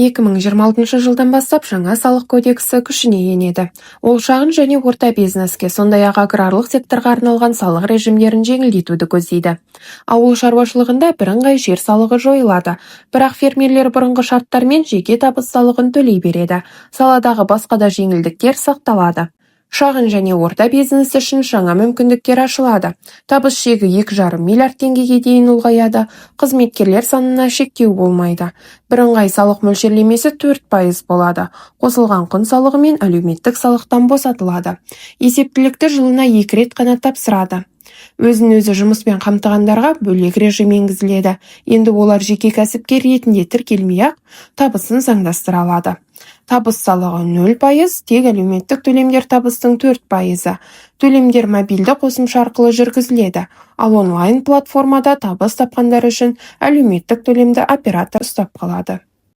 2026 жылдан бастап жаңа салық кодексі күшіне енеді. Ол шағын және орта бизнеске, сондай-ақ аграрлық секторға арналған салық режимдерін жеңілдетуді көздейді. Ауыл шаруашылығында бірыңғай жер салығы жойылады, бірақ фермерлер бұрынғы шарттармен жеке табыс салығын төлей береді. Саладағы басқа да жеңілдіктер сақталады. Шағын және орта бизнес үшін жаңа мүмкіндіктер ашылады. Табыс шегі 2,5 миллиард теңгеге дейін ұлғаяды. Қызметкерлер санына шектеу болмайды. Бірыңғай салық мөлшерлемесі 4% болады. Қосылған құн салығы мен әлеуметтік салықтан босатылады. Есептілікті жылына 2 рет қана тапсырады. Өзін-өзі жұмыспен қамтығандарға бөлек режим енгізіледі. Енді олар жеке кәсіпкер ретінде тіркелмей-ақ табысын заңдастыра алады. Табыс салығы 0%, тек әлеуметтік төлемдер табыстың 4%. Төлемдер мобильді қосымша арқылы жүргізіледі, ал онлайн платформада табыс тапқандар үшін әлеуметтік төлемді оператор ұстап қалады.